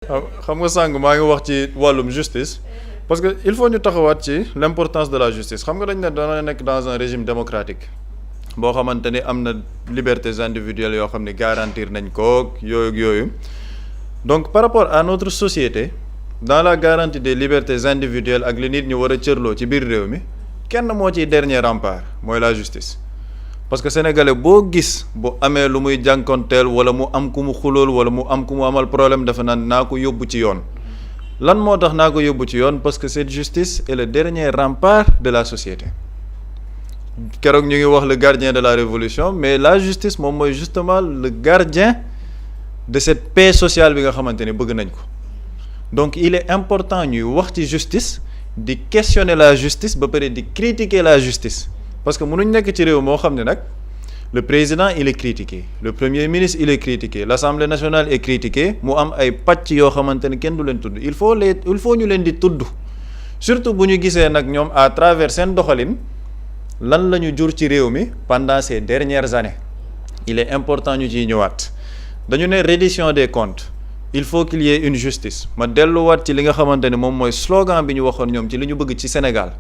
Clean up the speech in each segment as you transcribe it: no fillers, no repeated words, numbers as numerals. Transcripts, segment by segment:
xam nga sànq maa ngi wax ci wàllum justice parce que il faut ñu taxawaat ci l'importance de la justice xam nga dañ ne dana nekk dans un régime démocratique boo xamante ni am na libertés individuelles yoo xam ne garantir nañ ko yooyu donc par rapport à notre société dans la garantie des libertés individuelles ak li nit ñu war a cërloo ci biir réew mi kenn moo ciy dernier rempart mooy la justice. parce que sénégalais boo gis bu amee lu muy jànkonteel wala mu am ku mu xulool wala mu am ku mu amal problème dafa naan naa ko yóbbu ci yoon lan moo tax naa ko yóbbu ci yoon parce que cette justice est le dernier rempart de la société keroog ñu ngi wax le gardien de la révolution mais la justice moom mooy justement le gardien de cette paix sociale bi nga xamante ni bëgg nañ ko donc il est important ñuy wax ci justice di questionner la justice ba pare di critiquer la justice parce que mënuñ nekk ci réew moo xam ne nag le président il est critiqué le premier ministre il est critiqué l'Assemblée nationale est critiquée mu am ay pàcc yoo xamante ne kenn du leen tudd il faut ñu leen di tudd surtout bu ñu gisee nag ñoom à travers seen doxalin lan la ñu jur ci réew mi pendant ces dernières années il est important ñu ciy ñëwaat dañu ne reddition des comptes il faut qu'il y ait une justice ma delluwaat ci li nga xamante ne moom mooy slogan bi ñu waxoon ñoom ci li ñu bëgg ci Sénégal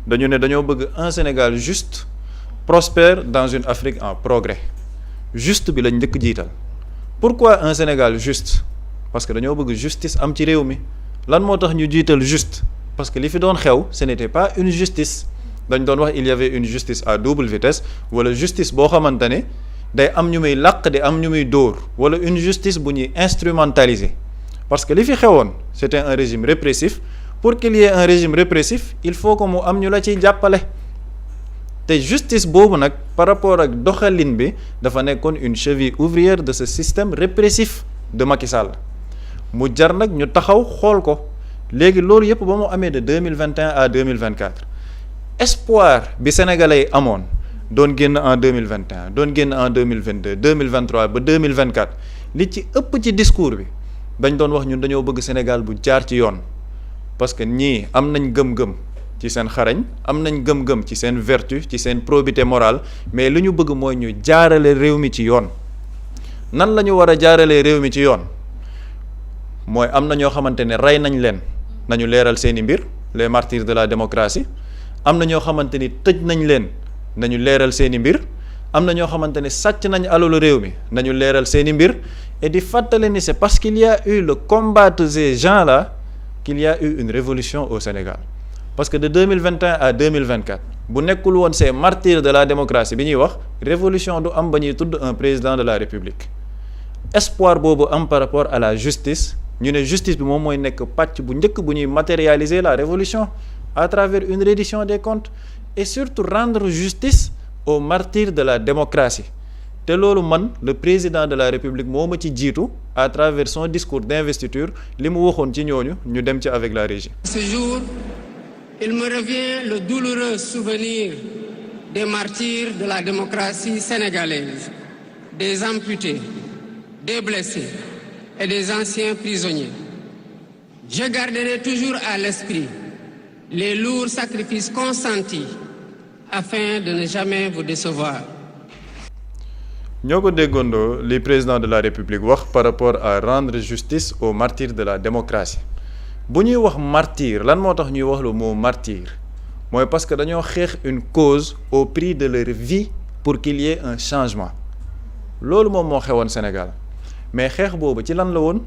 dañu ne dañoo bëgg un Sénégal juste prospère dans une Afrique en progrès juste bi lañ njëkk jiital pourquoi un Sénégal juste parce que dañoo bëgg justice am ci réew mi lan moo tax ñu jiital juste parce que li fi doon xew ce n'était pas une justice dañ doon wax il y avait une justice à double vitesse wala justice boo xamante ne day am ñu muy làq di am ñu muy dóor wala une justice bu ñuy instrumentaliser parce que li fi xewoon c'était un régime répressif pour qu'il y ait un régime répressif il faut que mu am ñu la ciy jàppale te justice boobu nag par rapport ak doxalin bi dafa nekkoon une cheville ouvrière de ce système répressif de Macky Sall mu jar nag ñu taxaw xool ko léegi loolu yëpp ba mu amee de 2021 à 2024 espoir bi sénégalais yi amoon doon génn en 2021 doon génn en 2022 2023 ba 2024 li ci ëpp ci discours bi dañ doon wax ñun dañoo bëgg Sénégal bu jaar ci yoon parce que ñii am nañ gëm-gëm ci seen xarañ am nañ gëm-gëm ci seen vertu ci seen probité morale mais li ñu bëgg mooy ñu jaarale réew mi ci yoon nan la ñu war a jaaralee réew mi ci yoon mooy am na ñoo xamante ne rey nañ leen nañu leeral seeni mbir les martyrs de la démocratie am na ñoo xamante ni tëj nañ leen nañu leeral seeni mbir am na ñoo xamante ne sàcc nañ alalu réew mi nañu leeral seeni mbir et di fàttale ni c'est parce qu'il y a eu le combat de ces gens-là qu'il y a eu une révolution au Sénégal parce que de 2021 à 2024 bu nekkul woon ces martyrs de la démocratie bi ñuy wax révolution du am ba ñuy tudd un président de la République espoir boobu am par rapport à la justice ñu ne justice bi moom mooy nekk pàcc bu njëkk bu ñuy matérialiser la révolution à travers une reddition des comptes et surtout rendre justice aux martyrs de la démocratie te loolu man le président de la République moo ma ci jiitu à travers son discours d'investiture li mu waxoon ci ñooñu ñu dem ci avec la régie. Ce jour, il me revient le douloureux souvenir des martyrs de la démocratie sénégalaise, des amputés, des blessés et des anciens prisonniers. Je garderai toujours à l'esprit les lourds sacrifices consentis afin de ne jamais vous décevoir. ñoo ko déggandoo li président de la République wax par rapport à rendre justice aux martyrs de la démocratie bu ñuy wax martyr lan moo tax ñuy wax le mot martyr mooy parce que dañoo xeex une cause au prix de leur vie pour qu'il y ait un changement loolu moom moo xewoon Sénégal mais xeex boobu ci lan la woon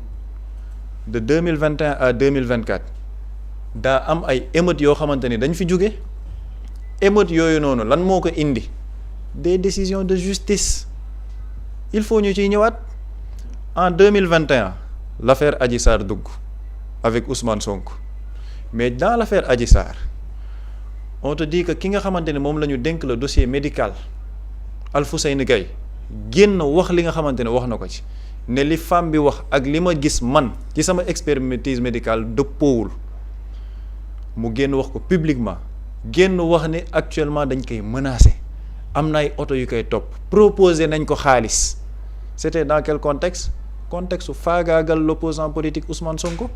de 2021 à 2024 daa am ay émeutes yoo xamante ni dañ fi jóge émeutes yooyu noonu lan moo ko indi des décisions de justice il faut ñu ciy ñëwaat en 2021 l'affaire Adji Sarr dugg avec Ousmane Sonko mais dans l'affaire Adji Sarr on te dit que ki nga xamante ne moom la ñu dénk le dossier médical Alfousseyni Gaye génn wax li nga xamante ne wax na ko ci ne li femme bi wax ak li ma gis man ci sama expertise médicale dëppoowul mu génn wax ko publiquement génn wax ne actuellement dañ koy menacer am na ay oto yu koy topp proposé nañ ko xaalis c'était dans quel contexte contexte su faagaagal l'opposant politique Ousmane Sonko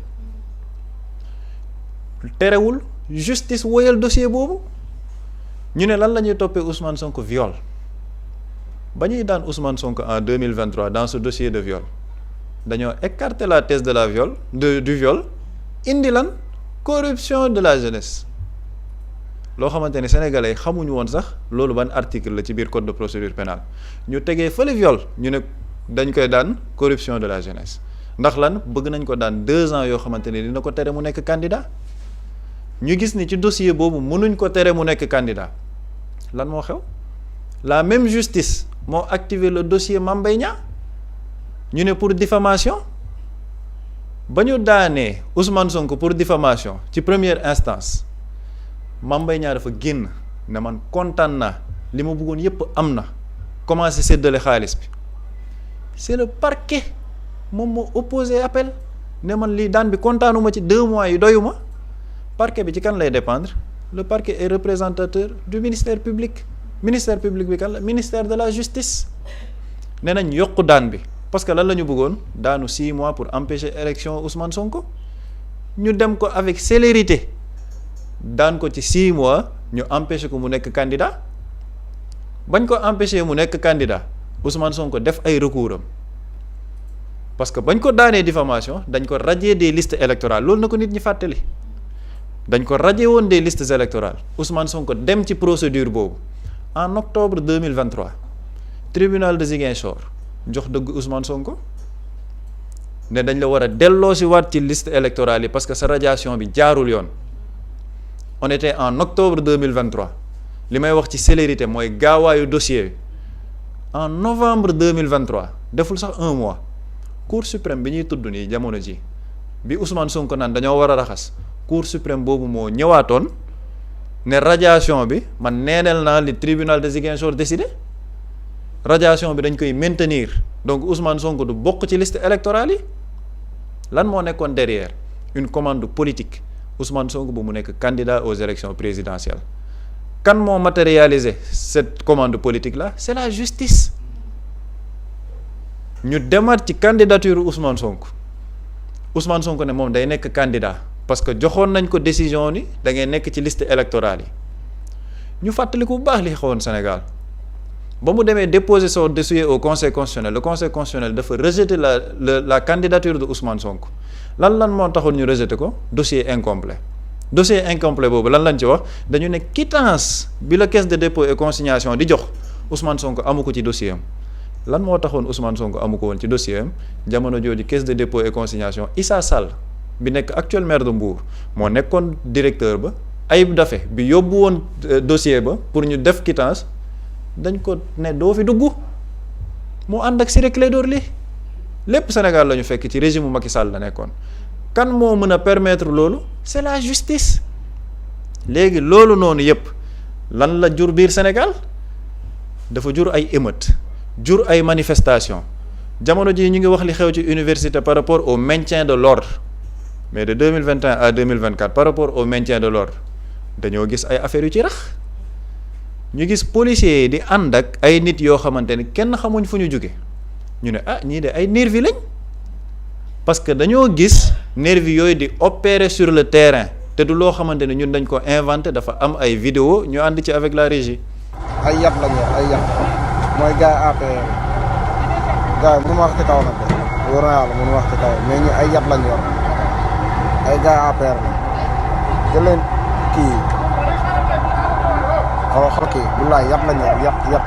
terewul justice woyal dossier boobu ñu ne lan la ñuy toppee Ousmane Sonko viol ba ñuy daan Ousmane Sonko en 2023 dans ce dossier de viol dañoo écarter la thèse de la viol du viol indi lan corruption de la jeunesse loo xamante ne sénégalais xamuñu woon sax loolu ban article la ci biir code de procédure pénale ñu tegee fële viol ñu ne dañ koy daan corruption de la jeunesse ndax lan bëgg nañ ko daan 2 ans yoo xamante ne dina ko tere mu nekk candidat ñu gis ni ci dossier boobu mënuñ ko tere mu nekk candidat lan moo xew la même justice moo activé le dossier Mame Mbaye Niang ñu ne pour diffamation ba ñu daanee Ousmane Sonko pour diffamation ci première instance Mame Mbaye Niang dafa génn ne man kontaan naa li ma bëggoon yépp am na commencé séddale xaalis bi c'est le parquet moom moo opposé appel ne man lii daan bi kontaanuma ci 2 mois yi doyuma parquet bi ci kan lay dépendre le parquet est représentateur du ministère public bi kan la ministère de la justice ne nañ yokku daan bi parce que lan la ñu bëggoon daanu 6 mois pour empêcher élection Ousmane Sonko ñu dem ko avec célérité daan ko ci 6 mois ñu empêcher ko mu nekk candidat bañ ko empêcher mu nekk candidat Ousmane Sonko def ay recours am parce que bañ ko daanee diffamation dañ ko radier des listes électorales loolu na ko nit ñi fàttali dañ ko radier woon des listes électorales Ousmane Sonko dem ci procédure boobu en octobre 2023 tribunal de Ziguinchor jox dëgg Ousmane Sonko ne dañ la war a delloo si waat ci liste électorale yi parce que sa radiation bi jaarul yoon on était en octobre 2023 li may wax ci célérité mooy gaawaayu dossier bi en novembre 2023 deful sax 1 mois cour suprême bi ñuy tudd nii jamono ji bi Ousmane Sonko naan dañoo war a raxas cour suprême boobu moo ñëwaatoon ne radiation bi man neeneel naa li tribunal de Ziguinchor décidé radiation bi dañ koy maintenir donc Ousmane Sonko du bokk ci liste électorale yi lan moo nekkoon derrière une commande politique Ousmane Sonko bu mu nekk candidat aux élections présidentielles kan moo matérialiser cette commande politique là c'est la justice ñu demaat ci candidature Ousmane Sonko ne moom day nekk candidat parce que joxoon nañ ko décision ni da ngay nekk ci liste électorale yi ñu fàttaliku bu baax li xewoon Sénégal ba mu demee déposer son dossier au conseil constitutionnel le conseil constitutionnel dafa rejeter la candidature de Ousmane Sonko lan moo taxoon ñu rejeter ko dossier incomplet boobu lan lañ ci wax dañu ne quittance bi la caisse de dépôt et consignation di jox Ousmane Sonko amu ko ci dossier am lan moo taxoon Ousmane Sonko amu ko woon ci dossier am jamono jooju caisse de dépôt et consignation Issa Sall bi nekk actuel maire de Mbour moo nekkoon directeur ba Ayib Daffé bi yóbbu woon dossier ba pour ñu def quittance dañ ko ne doo fi dugg mu ànd ak Ciré Clédor Ly lépp Sénégal la ñu fekk ci régime mu Macky Sall la nekkoon kan moo mën a permettre loolu c'est la justice léegi loolu noonu yépp lan la jur biir Sénégal dafa jur ay émeutes jur ay manifestations jamono ji ñu ngi wax li xew ci université par rapport au maintien de l'ordre mais de 2021 à 2024 par rapport au maintien de l'ordre dañoo gis ay affaires yu ci rax ñu gis policiers yi di ànd ak ay nit yoo xamante ni kenn xamuñ fu ñu jóge ñu ne ñii de ay nervi lañ parce que dañoo gis nervi yooyu di opérer sur le terrain te du loo xamante ne ñun dañ ko inventé dafa am ay vidéo ñu ànd ci avec la régie. ay yat lañ yor ay yat mooy gars yi APR gars yi mënu wax ci kaw nag de wóor na yàlla mënu wax ci kaw mais ñi ay yat lañ yor ay gars yi APR la jël leen kii xaw kii billaay yat lañ yor yat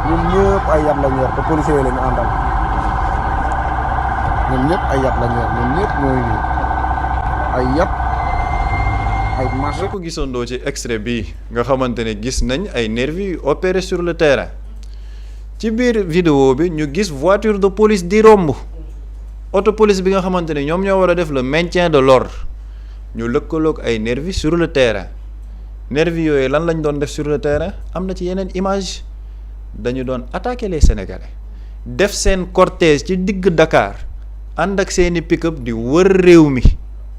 ñun ñëpp ay yat lañ yor te policiers yi la ñu àndal ñun ñëpp ay yat lañ yor ñun ñëpp ñooy nii ay yat ay marché ko gisandoo ci extrait bi nga xamante ne gis nañ ay nervis yu opérer sur le terrain ci biir vidéo bi ñu gis voiture de police di romb auto police bi nga xamante ne ñoom ñoo war a def le maintien de l'ordre ñu lëkkaloog ay nervis sur le terrain nervis yooyu lan lañ doon def sur le terrain am na ci yeneen image dañu doon attaquer les Sénégalais def seen cortège ci digg Dakar ànd ak seeni pick-up di wër réew mi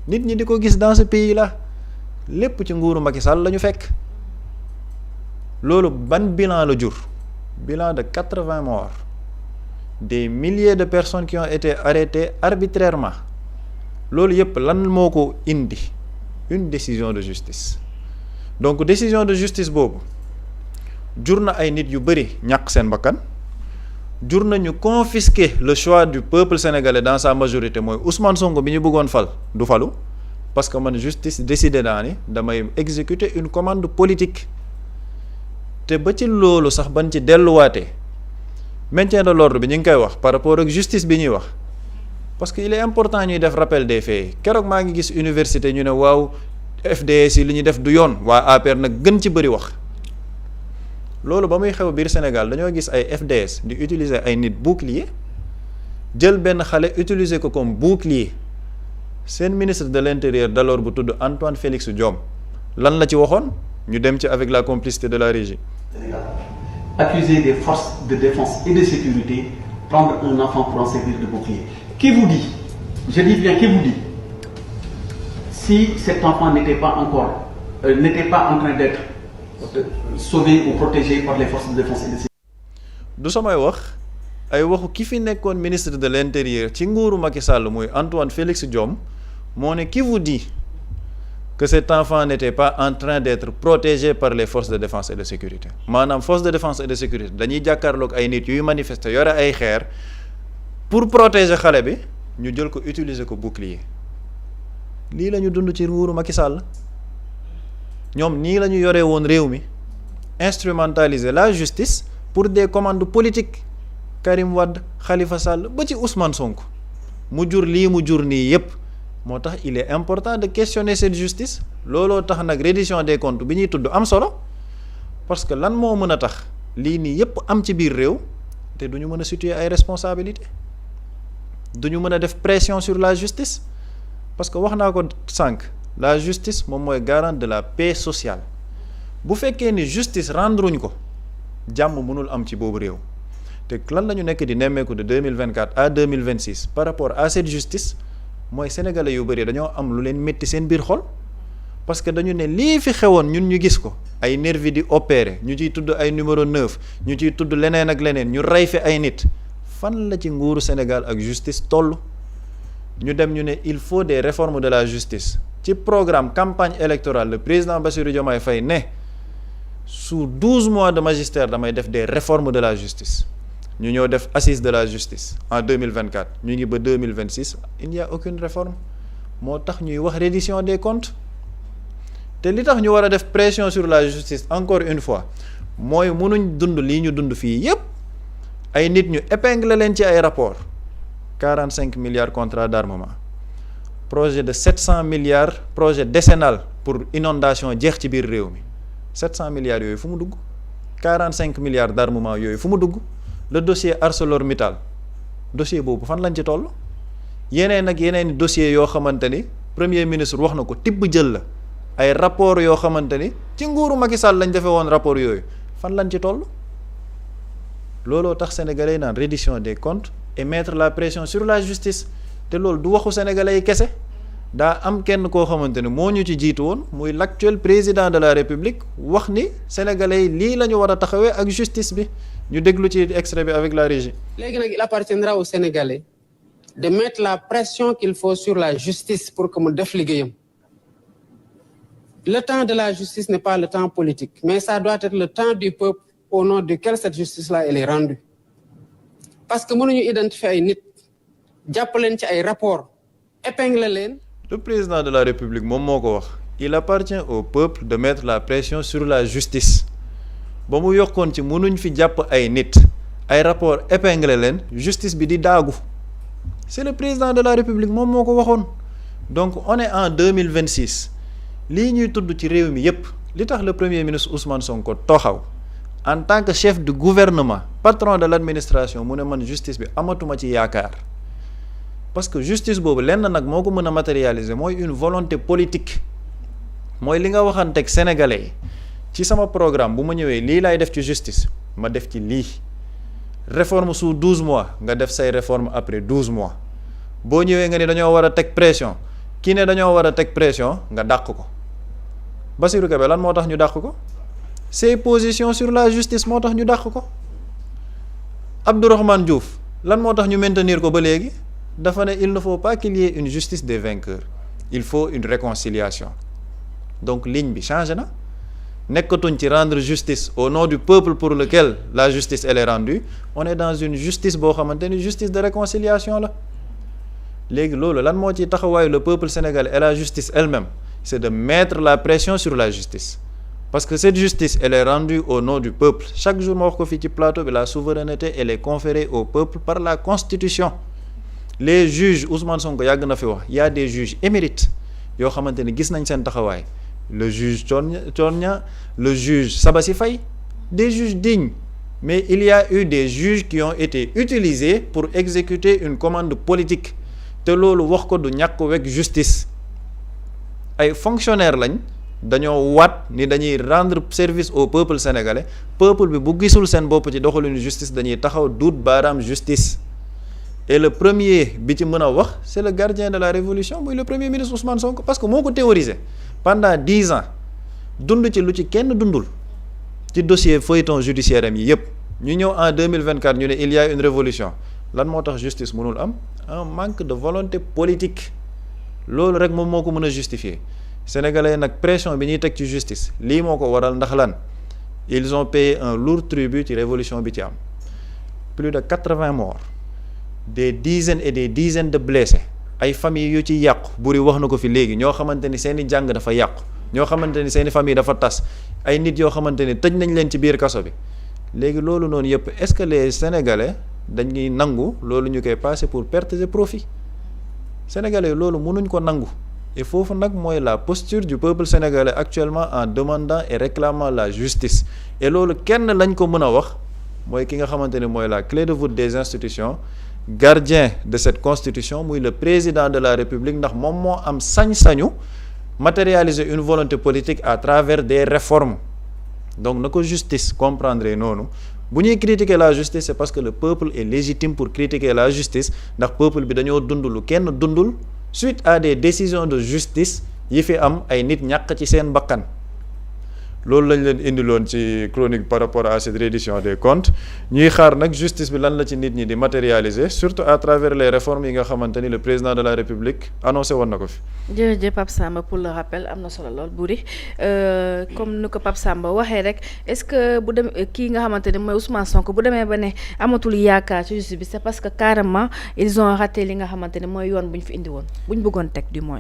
nit ñi di ko gis dans ce pays là lépp ci nguuru Macky Sall la ñu fekk loolu ban bilan la jur bilan de 80 morts des milliers de personnes qui ont été arrêtées arbitrairement loolu yépp lan moo ko indi une décision de justice donc décision de justice boobu jur na ay nit yu bari ñàkk seen bakkan jur nañu confisquer le choix du peuple sénégalais dans sa majorité mooy Ousmane Sonko bi ñu bëggoon fal du falu parce que man justice décidé naa ni damay exécuter une commande politique te ba ci loolu sax ban ci delluwaatee maintien de l'ordre bi ñu ngi koy wax par rapport ak justice bi ñuy wax parce que il est important ñuy def rappel des faits keroog maa ngi gis université ñu ne waaw FDS yi li ñuy def du yoon waa APR nag gën ci bëri wax loolu ba muy xew biir Sénégal dañoo gis ay FDS di utiliser ay nit bouclier jël benn xale utiliser ko comme bouclier seen ministre de l'intérieur d'alors bu tudd Antoine Félix Diome lan la ci waxoon ñu dem ci avec la complicité de la régie. Accuser des forces de défense et de sécurité, prendre un enfant pour en servir de bouclier. Qui vous dit, je dis bien qui vous dit, si cet enfant n'était pas encore, n'était pas en train d'être sauvé ou protégé par les forces de défense et de sécurité. du samay wax ay waxu ki fi nekkoon ministre de l'intérieur ci nguuru Macky Sall muy Antoine Félix Diome moo ne qui vous dit que cet enfant n'était pas en train d'être protégé par les forces de défense et de sécurité maanaam force de défense et de sécurité dañuy jàkkaarloog ay nit yuy manifester yore ay xeer pour protéger xale bi ñu jël ko utiliser ko bouclier lii la ñu dund ci nguuru Macky Sall ñoom nii la ñu yoree woon réew mi instrumentaliser la justice pour des commandes politiques Karim Wade Khalifa Sall ba ci Ousmane Sonko mu jur lii mu jur nii yépp moo tax il est important de questionner cette justice looloo tax nag reddition des comptes bi ñuy tudd am solo parce que lan moo mën a tax lii nii yépp am ci biir réew te du ñu mën a situer ay responsabilités du ñu mën a def pression sur la justice parce que wax naa ko sànq la justice moom mooy garante de la paix sociale bu fekkee ni justice rendruñ ko jàmm mënul am ci boobu réew te lan la ñu nekk di nemmeeku de 2024 à 2026 par rapport à cette justice mooy sénégalais yu bëri dañoo am lu leen métti seen biir xol parce que dañu ne lii fi xewoon ñun ñu gis ko ay nervi di opérer ñu ciy tudd ay numéro 9 ñu ciy tudd leneen ak leneen ñu rey fi ay nit fan la ci nguuru Sénégal ak justice toll ñu dem ñu ne il faut des réformes de la justice ci programme campagne électorale le président Bassirou Diomaye Faye ne sous 12 mois de magistère damay def des réformes de la justice ñu ñëw def assise de la justice en 2024 ñu ngi ba 2026 il n'y a aucune réforme moo tax ñuy wax reddition des comptes te li tax ñu war a def pression sur la justice encore une fois mooy mënuñ dund lii ñu dund fii yépp ay nit ñu épingler leen ci ay rapport 45 milliards contrat d'armement projet de 700 milliards projet décennal pour inondation jeex ci biir réew mi 700 milliards yooyu fu mu dugg 45 milliards d'armement yooyu fu mu dugg le dossier ArcelorMittal dossier boobu fan lañ ci toll yeneen ak yeneen dossier yoo xamante ni premier ministre wax na ko tibb jël la ay rapport yoo xamante ni ci nguuru Macky Sall lañ defee woon rapport yooyu fan lañ ci toll looloo tax sénégalais yi naan reddition des comptes et mettre la pression sur la justice te loolu du waxu sénégalais yi kese daa am kenn koo xamante ni moo ñu ci jiitu woon muy l'actuel président de la république wax ni sénégalais yi lii la ñu war a taxawee ak justice bi ñu déglu ci extrait bi avec la régie. léegi nag il appartiendra aux Sénégalais de mettre la pression qu'il faut sur la justice pour que mu def liggéeyam. Le temps de la justice n'est pas le temps politique, mais ça doit être le temps du peuple au nom duquel cette justice-là elle est rendue. Parce que mënuñu identifier ay nit jàpp leen ci ay rapports épingler leen. Le président de la République moom moo ko wax il appartient au peuple de mettre la pression sur la justice ba mu yokkoon ci mënuñ fi jàpp ay nit ay rapports épingler leen justice bi di daagu c'est le président de la République moom moo ko waxoon donc on est en 2026 lii ñuy tudd ci réew mi yépp li tax le premier ministre Ousmane Sonko taxaw en tant que chef de gouvernement patron de l'administration mu ne man justice bi amatuma ci yaakaar parce que justice boobu lenn nag moo ko mën a matérialiser mooy une volonté politique mooy li nga waxanteeg sénégalais yi ci sama programme bu ma ñëwee lii laay def ci justice ma def ci lii réforme sous 12 mois nga def say réforme après 12 mois boo ñëwee nga ni dañoo war a teg pression kii ne dañoo war a teg pression nga dàq ko Bassirou Kébé lan moo tax ñu dàq ko ses positions sur la justice moo tax ñu dàq ko Abdourahmane Diouf lan moo tax ñu maintenir ko ba léegi dafa ne il ne faut pas qu'il y ait une justice des vainqueurs il faut une réconciliation donc ligne bi changé na nekkatuñ ci rendre justice au nom du peuple pour lequel la justice elle est rendue, on est dans une justice boo xamante ni justice de réconciliation la. léegi loolu lan moo ci taxawaayu le peuple sénégalais et la justice elle-même, c'est de mettre la pression sur la justice, parce que cette justice elle est rendue au nom du peuple. Chaque jour ma wax ko fii ci plateau bi, la souveraineté elle est conférée au peuple par la constitution. Les juges, Ousmane Sonko yàgg na fi wax, y a des juges émérites yoo xamante ni gis nañ seen taxawaay, le juge Thione, le juge Sabassi Faye, des juges dignes. Mais il y a eu des juges qui ont été utilisés pour exécuter une commande politique, te loolu wax ko du ñàkk wekk justice. Ay fonctionnaires lañ, dañoo waat ni dañuy rendre service au peuple sénégalais. Peuple bi bu gisul seen bopp ci doxalinu justice dañuy taxaw duut baaraam justice. Et le premier bi ci mën a wax c'est le gardien de la révolution, muy le premier ministre Ousmane Sonko, parce que moo ko théorisé pendant 10 ans, dund ci lu ci kenn dundul ci dossier feuilleton judiciaire am yi yëpp. ñu ñëw en 2024 ñu ne il y a une révolution. Lan moo tax justice mënul am? Un manque de volonté politique. Loolu rek moom moo ko mën a justifier. Sénégalais nag pression bi ñuy teg ci justice lii moo ko waral, ndax lan? Ils ont payé un lourd tribut ci révolution bi ci am. Plus de 80 morts, des dizaines et des dizaines de blessés, ay familles yu ci yàqu. Buri wax na ko fi léegi, ñoo xamante ni seeni jàng dafa yàqu, ñoo xamante ni seeni famille dafa tas, ay nit yoo xamante ni tëj nañ leen ci biir kaso bi. Léegi loolu noonu yëpp, est-ce que les Sénégalais dañuy nangu loolu ñu koy passer pour perte et profit? Sénégalais loolu mënuñ ko nangu. Et foofu nag mooy la posture du peuple sénégalais actuellement en demandant et réclamant la justice. Et loolu kenn lañ ko mën a wax mooy ki nga xamante ni mooy la clé de voûte des institutions, gardien de cette constitution, muy le président de la République, ndax moom moo am sañ-sañu matérialiser une volonté politique à travers des réformes. Donc na ko justice comprendre noonu. Bu ñuy critiquer la justice, c'est parce que le peuple est légitime pour critiquer la justice, ndax peuple bi dañoo dund lu kenn dundul suite à des décisions de justice yi fi am ay nit ñàkk ci seen bakkan. Loolu lañ leen indiloon ci chronique par rapport à cette reddition des comptes. Ñuy xaar nag justice bi lan la ci nit ñi di matérialiser, surtout à travers les réformes yi nga xamante ni le président de la République annoncé woon na ko fi. jërëjëf Pape Samba pour le rappel am na solo lool Boury comme ni ko Pape Samba waxee rek, est-ce que bu dem kii nga xamante ne mooy Ousmane Sonko bu demee ba ne amatul yaakaar ci justice bi, c'est parce que carrément ils ont raté li nga xamante ne mooy yoon bu ñu fi indi woon, bu ñu bëggoon teg du moins.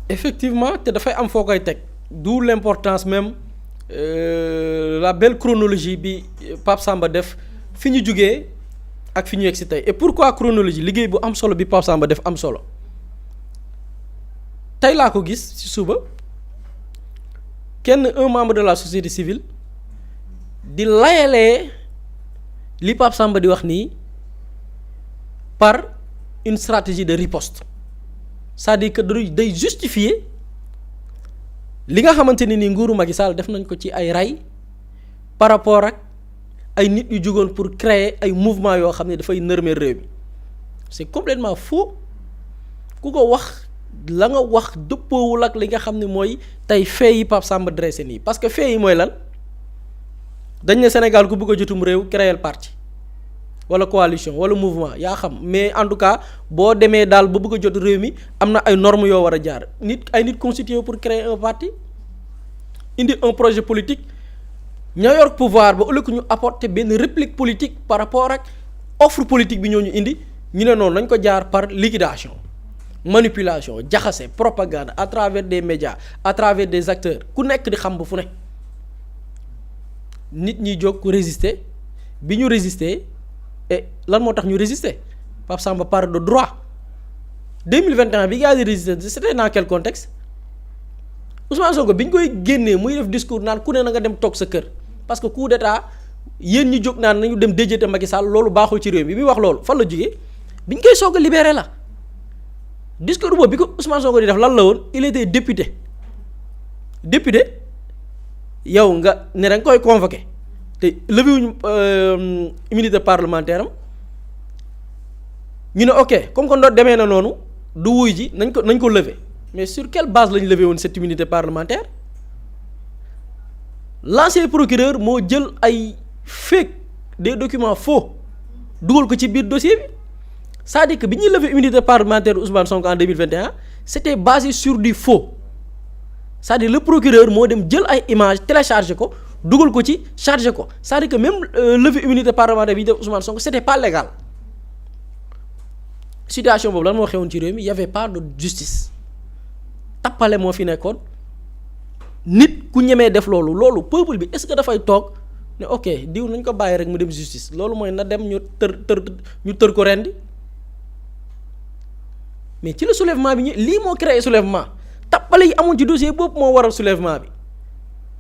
Effectivement, te dafay am foo koy teg, d'où l'importance même la belle chronologie bi Pape Samba def fi ñu jugee ak fi ñu yegg si tey. Et pourquoi chronologie? Liggéey bu am solo bi Pape Samba def am solo. Tey laa ko gis ci suba un membre de la société civile di layalee li Pape Samba di wax nii par une stratégie de riposte, c'est-à-dire que day justifier li nga xamante ni nguuru Macky Sall def nañ ko ci ay ray par rapport ak ay nit yu jugoon pour créer ay mouvement yoo xam ne dafay nërmeel réew mi. C'est complètement faux. Ku ko wax la nga wax dëppoowul ak li nga xam ne mooy tey fait yi Pape Samba dressé nii, parce que fait yi mooy lan? Dañ ne Sénégal ku bëgg a jotum réew créer parti wala coalition wala mouvement yaa xam, mais en tout cas boo demee daal ba bëgg a jot réew mi am na ay normes yoo war a jaar. Ay nit constitué pour créer un parti, indi un projet politique, ñoo yor pouvoir ba ëllëg ñu apporter benn réplique politique par rapport ak offre politique bi ñoo ñu indi, ñu ne noonu nañ ko jaar par liquidation, manipulation, jaxase, propagande à travers des médias, à travers des acteurs, ku nekk di xam ba fu ne. Nit ñi jóg résister, bi ñu résister et lan moo tax ñu résister? Pape Samba parle de droit. 2021 bi gars yi résister, c'était dans quel contexte? Ousmane Sonko bi ñu koy génnee muy def discours naan ku ne na nga dem toog sa kër parce que coup d'état yéen ñi jóg naan nañu dem déjéte Macky Sall loolu baaxul ci réew mi. Bi muy wax loolu fan la jógee? bi ñu koy soog a libéré la. Discours boobu bi ko Ousmane Sonko di def lan la woon? Il était député. Député yow nga ne da nga koy convoqué te levé wuñu immunité parlementaire am ñu ne ok comme que demee na noonu du wuy ji nañ ko lever. Mais sur quelle base lañ levé woon cette immunité parlementaire? L'ancien procureur moo jël ay fake des documents faux dugal ko ci biir dossier bi. C'est-à-dire que bi ñuy lever immunité parlementaire Ousmane Sonko en 2021 c'était basé sur du faux, c'est-à-dire le procureur moo dem jël ay images téléchargé ko dugal ko ci chargé ko c'est-à-dire que même levée immunité parlementaire bi def Ousmane Sonko c'était pas légal situation boobu lan moo xewoon ci réew mi y avait pas de justice tappale moo fi nekkoon nit ku ñemee def loolu peuple bi est-ce que dafay toog ne ok diw nañ ko bàyyi rek mu dem justice loolu mooy na dem ñu tër ko rendi mais ci la soulèvement bi lii moo créé soulèvement tappale yi amoon ci dossier boobu moo waral soulèvement bi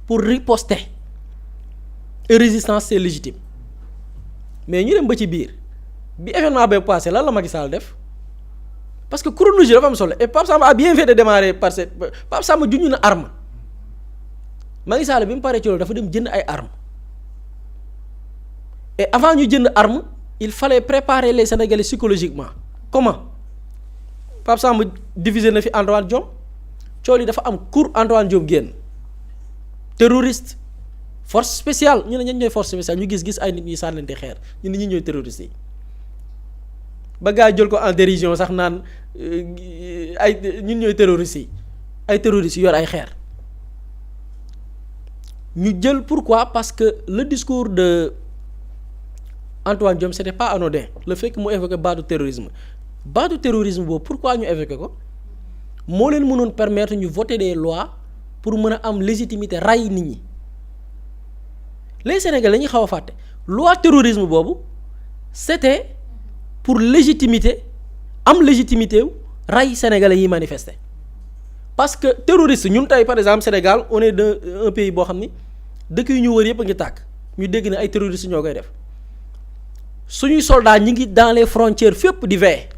pour riposter et résistance c'est légitime mais ñu dem ba ci biir bi événement bay passé lan la Macky Sall def parce que chronologie dafa am solo et Pape Samba a bien fait de démarrer par cette Pape Samba junj na arme Macky Sall bi mu paree ci loolu dafa dem jënd ay armes et avant ñu jënd arme il fallait préparer les Sénégalais psychologiquement comment Pape Samba divisé na fi Antoine Diome cool yi dafa am cour Antoine Diome génn terroriste force spéciale ñu ne ñan ñooy force spéciale ñu gis ay nit ñuy sànnante xeer ñu ne ñi ñooy terroristes yi ba gaa jël ko en dérision sax naan ay ñun ñooy terroristes yi ay terroristes yor ay xeer ñu jël pourquoi parce que le discours de Antoine Diome c'était pas anodin le fait que mu évoqué baatu terrorisme boobu pourquoi ñu évoqué ko moo leen mënoon permettre ñu voter des lois pour mën a am légitimité ray nit ñi les Sénégalais dañuy xaw a fàtte loi terrorisme boobu c'était pour légitimité ray Sénégalais yi manifester parce que terroriste ñun tey par exemple Sénégal on est un pays boo xam ni dëkk yu ñu wër yëpp a ngi tàkk ñu dégg ne ay terroristes ñoo koy def suñuy soldats ñi ngi dans les frontières fépp di veiller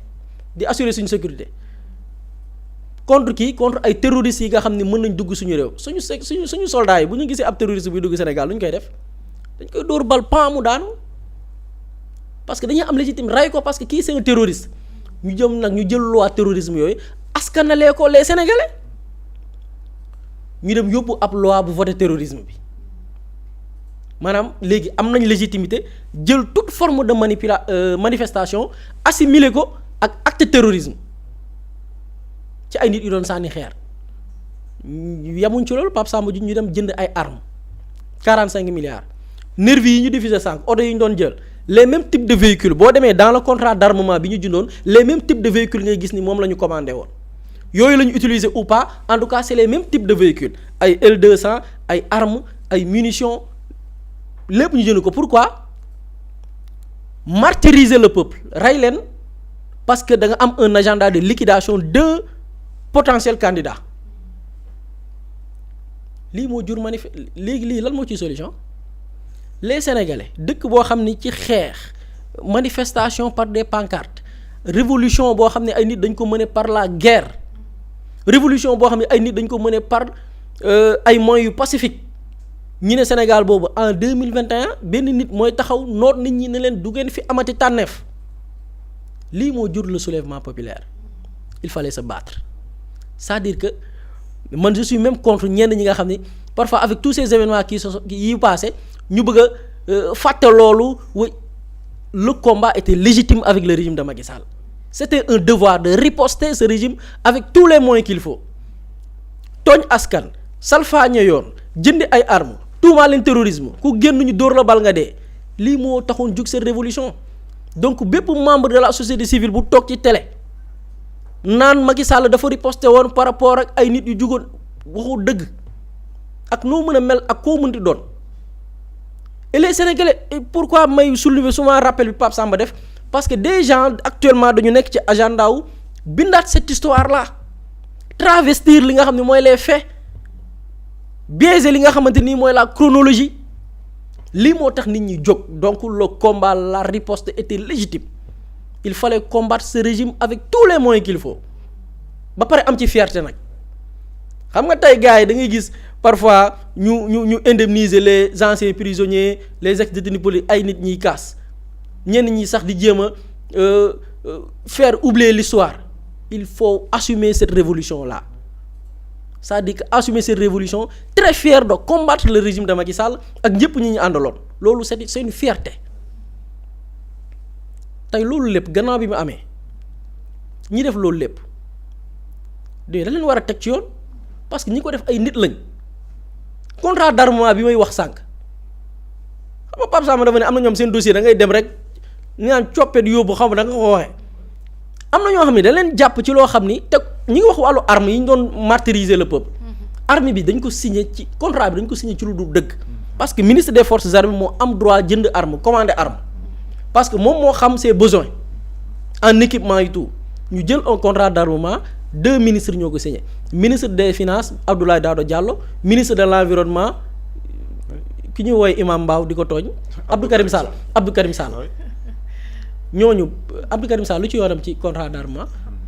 di assurer suñu sécurité contre ay terroristes yi nga xam ne mën nañ dugg suñu réew suñu soldats yi bu ñu gisee ab terroriste buy dugg Sénégal lu ñu koy def dañ koy dóor bal pan mu daanu parce que dañuy am légitime ray ko parce que kii c'est un terroriste ñu jël loi terrorisme yooyu askanalee ko les Sénégalais ñu dem yóbbu ab loi bu voté terrorisme bi maanaam léegi am nañ légitimité jël toute forme de manifestation assimiler ko ak acte terrorisme ci ay nit yu doon sànni xeer yamuñ ci loolu Pape Samba ñu dem jënd ay armes 45 milliards nervis yi ñu diffusé sànq oto yi ñu doon jël les mêmes types de véhicules boo demee dans le contrat d'armement bi ñu jëndoon les mêmes types de véhicules ngay gis ni moom la ñu commandé woon yooyu la ñu utiliser ou pas en tout cas c'est les mêmes types de véhicules ay L200 ay armes ay munitions lépp ñu jënd ko pourquoi martyriser le peuple rey leen parce que da nga am un agenda de liquidation de potentiels candidats lii moo jur léegi lii lan moo ciy solution les Sénégalais dëkk boo xam ni ci xeex manifestation par des pancartes révolution boo xam ne ay nit dañ ko mener par la guerre révolution boo xam ne ay nit dañ ko mener par ay moyens yu pacifique ñi ne Sénégal boobu en 2021 benn nit mooy taxaw noot nit ñi ne leen du ngeen fi amati tànneef lii moo jur le soulèvement populaire il fallait se battre c'est-à-dire que man je suis même contre ñenn ñi nga xam ni parfois avec tous ces événements yi passé ñu bëgg a fàtte loolu le combat était légitime avec le régime de Macky Sall c'était un devoir de riposter ce régime avec tous les moyens qu'il faut tooñ askan salfaañe yoon jëndi ay armes tuumaa leen terrorisme ku génn ñu dóor la bal nga dee lii moo taxoon jug cette révolution donc bépp membre de la société civile bu toog ci télé naan Macky Sall dafa riposter woon par rapport ak ay nit yu jugoon waxu dëgg ak noo mën a mel ak koo mënti doon et les Sénégalais pourquoi may soulever souvent rappel bi Pape Samba def parce que des gens actuellement dañu nekk ci agenda wu bindaat cette histoire là travestir li nga xam ne mooy les faits biaiser li nga xamante nii mooy la chronologie lii moo tax nit ñi jóg donc le combat la riposte était légitime il fallait combattre ce régime avec tous les moyens qu'il faut ba pare am ci fierté nag xam nga tey gars yi da ngay gis parfois ñu indemniser les anciens prisonniers les ex-détenus politiques ay nit ñiy kaas ñenn ñi sax di jéem a faire oublier l'histoire il faut assumer cette révolution là c'est-à-dire que assumer cette révolution très fier de combattre le régime de Macky Sall ak ñëpp ñi ñu àndaloon loolu c'est une fierté tey loolu lépp gannaaw bi mu amee ñi def loolu lépp da leen war a teg ci yoon parce que ñi ko def ay nit lañ contrat d'armement bi may wax sànq xam nga Pape Samba dafa ne am na ñoom seen dossier da ngay dem rek ñu naan coppet yóbbu xam da nga ko waxee am na ñoo xam ne da leen jàpp ci loo xam ni te ñi ngi wax wàllu arme yi ñu doon martyriser le peuple arme bi dañ ko signé ci contrat bi dañ ko signé ci lu dul dëgg parce que ministre des forces armées moo am droit jënd arme commander arme parce que moom moo xam ses besoins en équipement et tout ñu jël un contrat d'armement 2 ministres ñoo ko signé ministre des finances Abdoulaye Daouda Diallo ministre de l'environnement ki ñuy woowee Imam Mbaw di ko tooñ Abdou Karim Sall ñooñu Abdou Karim Sall lu ci yoonam ci contrat d'armement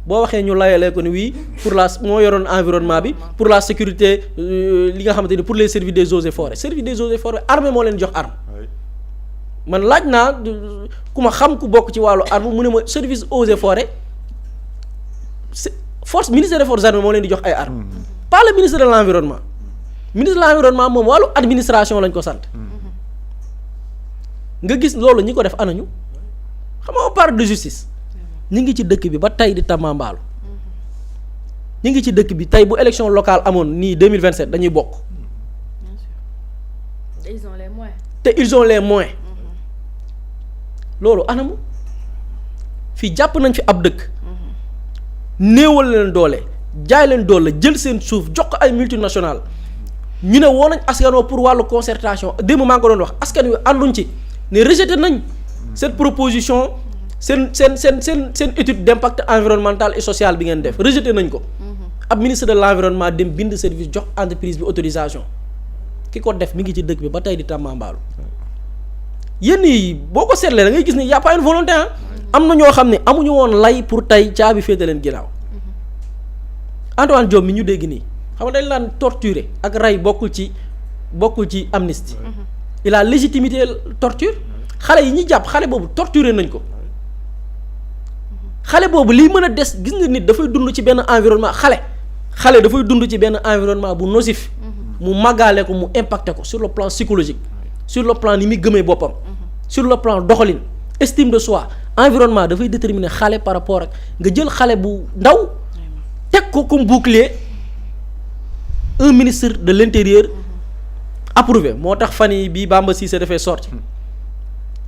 boo waxee ñu layalee ko ni oui pour la moo yoroon environnement bi pour la sécurité li nga xamante ni pour les services des eaux et forêts service des eaux et forêts armée moo leen jox arme man laaj naa ku ma xam ku bokk ci wàllu arme mu ne ma service eaux et forêts force ministère des forces armées moo leen di jox ay armes pas le ministre de l'environnement ministre de l'environnement moom wàllu administration lañ ko sant nga gis loolu ñi ko def anañu xam nga on parle de justice ñi ngi ci dëkk bi ba tey di tamambaalu ñi ngi ci dëkk bi tey bu élection locale amoon nii 2027 dañuy bokk ils ont les moyens. te ils ont les moyens loolu anamu fii jàpp nañ fi ab dëkk néewal leen doole jaay leen doole jël seen suuf jox ko ay multinationales ñu ne woo nañ askan wi pour wàllu concertation démb maa ngi ko doon wax askan wi ànduñ ci ne rejeté nañ cette proposition seen étude d'impact environnemental et social bi ngeen def rejeté nañ ko. ab ministre de l'environnement dem bind service jox entreprise bi autorisation ki ko def mi ngi ci dëkk bi ba tey di tàmbaambaalu yéen yi boo ko seetlee da ngay gis ni y a pas une volonté am na ñoo xam ne amuñu woon lay pour tey caabi féete leen ginnaaw Antoine Diome mi ñu dégg nii xam nga dañ laan torturer ak rey bokkul ci amnistie il a légitimité torture xale yi ñuy jàpp xale boobu torturer nañ ko xale boobu lii mën a des gis nga nit dafay dund ci benn environnement xale dafay dund ci benn environnement bu nocif mu màggaale ko mu impacté ko sur le plan psychologique sur le plan ni muy gëmee boppam sur le plan doxalin estime de soi environnement dafay déterminer xale par rapport ak nga jël xale bu ndaw teg ko comme bouclier un ministre de l'intérieur approuvé moo tax fan yi bii Bamba Cissé dafay sorti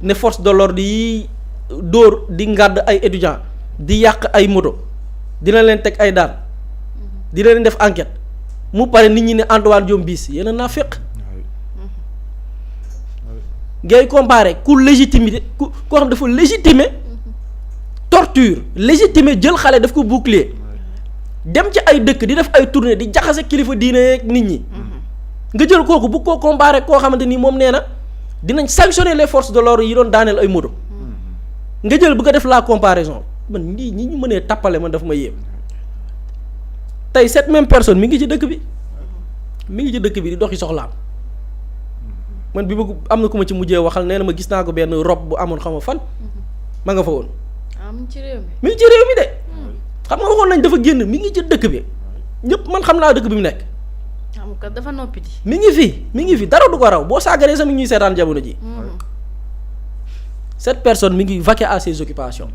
ne force de l'ordre yi dóor di ngàdd ay étudiants di yàq ay moto dina leen teg ay daan dina leen def enquête mu pare nit ñi ne Antoine Diome bis yéen a naa féq ngay comparer ku légitimité koo xam dafa légitimer torture légitimer jël xale daf ko bouclier dem ci ay dëkk di def ay tournée di jaxase kilifa diine ak nit ñi nga jël kooku bu ko comparer koo xamante ni moom nee na dinañ sanctionner les forces de l'ordre yi doon daaneel ay moto nga jël bëgg a def la comparaison man lii ñi ñu mënee tappale man daf ma yéem tey cette même personne mi ngi ci dëkk bi di doxi soxlaam man bi bëgg am na ku ma ci mujjee waxal nee na ma gis naa ko benn robe bu amoon xam nga fan ma nga fa woon. mi ngi ci réew mi de xam nga waxoon nañ dafa génn mi ngi ci dëkk bi ñëpp man xam naa dëkk bi mu nekk. xam nga dafa noppi di. mi ngi fi dara du ko raw boo saagaree sax mi ngi ñuy seetaan jamono ji. cette personne mi ngi vaquer à ses occupations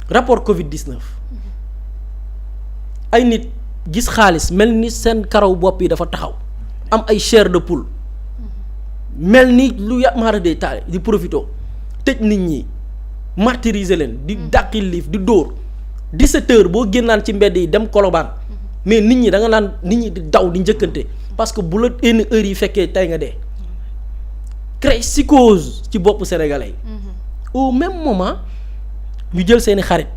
rapport Covid-19 ay nit gis xaalis mel ni seen karaw bopp yi dafa taxaw am ay chair de poule mel ni lu maara day taale di profito tëj nit ñi martyriser leen di dàqi liif di dóor 17 heures boo génnaan ci mbedd yi dem Colobane mais nit ñi da nga naan nit ñi di daw di njëkkante parce que bu la yenn heures yi fekkee tey nga dee créer psychose ci boppu sénégalais yi au même moment ñu jël seeni xarit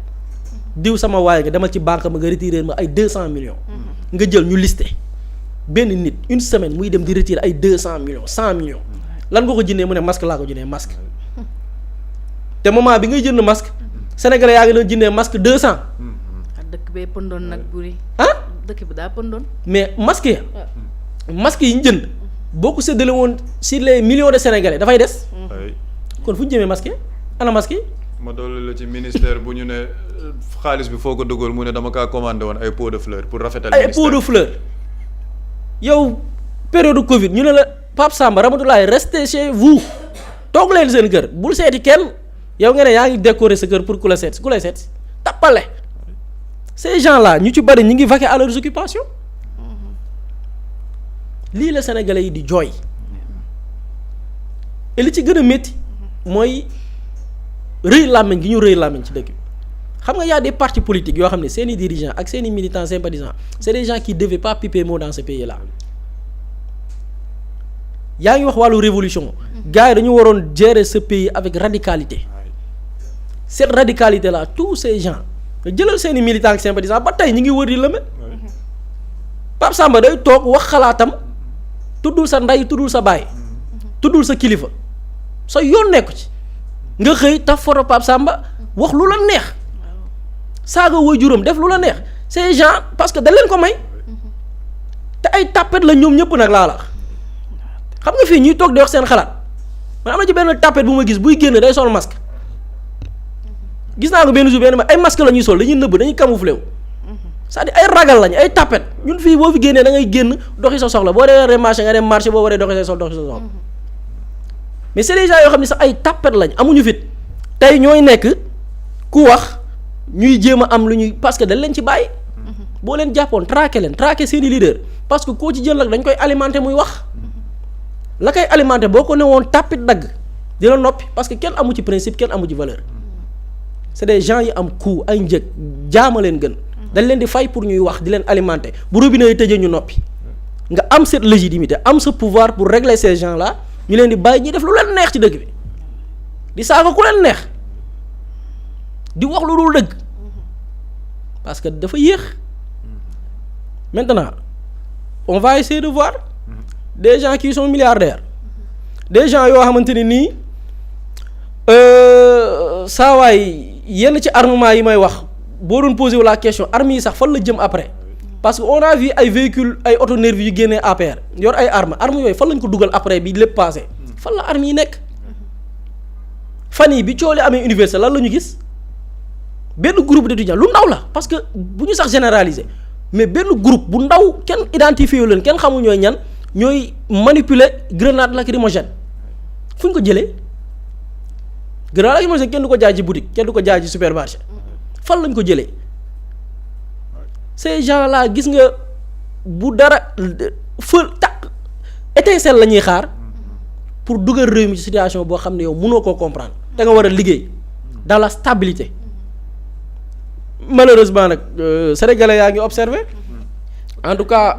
diw sama waay nga demal ci banque ma nga retirer ma ay 200 millions nga jël ñu listé benn nit une semaine muy dem di retirer ay 200 millions 100 millions lan nga ko jëndee mu ne masque laa ko jëndee masque te moment bi ngay jënd masque sénégalais yaa ngi doon jëndee masque 200. dëkk bee pëndoon nag buri dëkk bi daa pëndoon. mais masque yi ñu jënd boo ko séddale woon sur les millions de sénégalais dafay des. kon fu ñu jëmee masque ana masque yi. ma dolli la ci ministère bu ñu ne xaalis bi foo ko dugal mu ne dama kaa commandé woon ay pots de fleurs pour rafetal. ay pots de fleurs yow période Covid ñu ne la Pape Samba Ramatoulaye restez chez vous toog leen seen kër bul seeti kenn yow nga ne yaa ngi décorer sa kër pour ku la seet si tappale ces gens-là ñu ci bari ñu ngi vaquer à leurs occupations lii la sénégalais yi di jooy et li ci gën a métti mooy rëy làmmiñ gi ñu rëy làmmiñ ci dëkk bi xam nga y a des partis politiques yoo xam ne seeni dirigeants ak seeni militants sympathisants c'est des gens qui devaient pas piper mot dans ce pays-là yaa ngi wax wàllu révolution gars yi dañu waroon gérer ce pays avec radicalité cette radicalité-là tous ces gens jëlal seeni militants ak sympathisants ba tey ñu ngi wër di lëme Pape Samba day toog wax xalaatam tuddul sa ndey tuddul sa baay tuddul sa kilifa sa yoon nekku ci nga xëy taf photo Pape Samba wax lu la neex saaga waajuram def lu la neex ces gens parce que da leen ko may te ay tapet la ñoom ñëpp nag laa la xam nga fii ñuy toog di wax seen xalaat man am na ci benn tapet bu ma gis buy génn day sol masque gis naa ko benn jour benn ay masque la ñuy sol dañuy nëbb dañuy camouflé wu c'est-à-dire ay ragal lañ ay tapet ñun fii boo fi génnee da ngay génn doxi sa soxla boo dee marché nga dem marché boo waree doxi sa soxla mais c'est des gens yoo xam ne sax ay tapet lañ amuñu fit tey ñooy nekk ku wax ñuy jéem a am lu ñuy parce que dañ leen ci bàyyi boo leen jàppoon traqué seeni leader parce que koo ci jël nag dañ koy alimenter muy wax la koy alimenter boo ko ne woon tapit dagg dina noppi parce que kenn amu ci principe kenn amu ci valeur c'est des gens yi am coût ay njëg jaama leen gën dañ leen di fay pour ñuy wax di leen alimenter bu robinet yi tëjee ñu noppi nga am cette légitimité am ce pouvoir pour régler ces gens là ñu leen di bàyyi ñuy def lu leen neex ci dëkk bi di saaga ku leen neex di wax lu dul dëgg parce que dafa yéex maintenant on va essayer de voir des gens qui sont milliardaires des gens yoo xamante ne nii saawaay yenn ci armement yi may wax boo doon posé wu la question armes yi sax fan la jëm après parce que on a vu ay véhicules ay auto nervi yu génnee APR yor ay armes yooyu fan lañ ko dugal après bi lépp passé fan la armes yi nekk fan yi bi coolee amee université lan la ñu gis benn groupe d'étudiants lu ndaw la parce que bu ñu sax généraliser mais benn groupe bu ndaw kenn identifié wu leen kenn xamul ñooy ñan ñooy manipuler grenade lacrymogène fu ñu ko jëlee grenade lacrymogène kenn du ko jaay ci boutique kenn du ko jaay ci supermarché fan lañ ko jëlee ces gens là gis nga bu dara feu takk étincelle la ñuy xaar pour dugal réew mi ci situation boo xam ne yow mënoo koo comprendre da nga war a liggéey dans la stabilité malheureusement nag sénégalais yaa ngi observé en tout cas.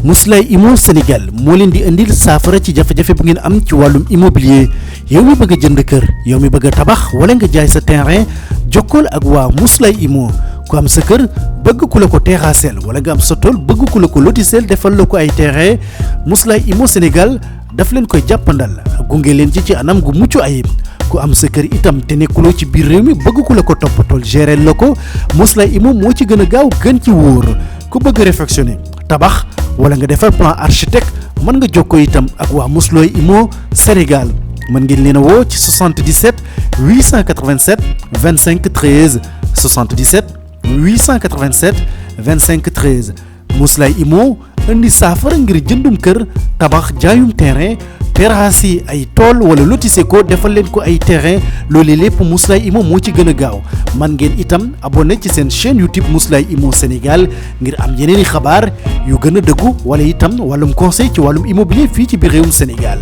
Mously Immo Sénégal moo leen di indil saafara ci jafe-jafe bu ngeen am ci wàllum immobilier yow mi bëgg a jënd kër yow mi bëgg a tabax wala nga jaay sa terrain jokkool ak waa Mously Immo ku am sa kër bëgg ku la ko terrassel wala nga am sa tool bëgg ku la ko lotisel defal la ko ay terrain Mously Immo Sénégal daf leen koy jàppandal gunge leen ci anam gu mucc ayib ku am sa kër itam te nekkuloo ci biir réew mi bëgg ku la ko toppatool gérer la ko Mously Immo moo ci gën a gaaw gën ci wóor ku bëgg réfectionner tabax wala nga defar plan architecte mën nga jokkoo itam ak waa Mously Immo Sénégal mën ngeen leen a woo ci 77 887 25 13 77 887 25 13 Mously Immo indi saafara ngir jëndum kër tabax jaayum terrain terrasse yi ay tool wala lotissé ko defal leen ko ay terrain loolu lépp Mously Immo moo ci gën a gaaw man ngeen itam abonné ci seen chaîne YouTube Mously Immo Sénégal ngir am yeneeni xabaar yu gën a dëggu wala itam wàllum conseil ci wàllum immobilier fii ci biir réewum Sénégal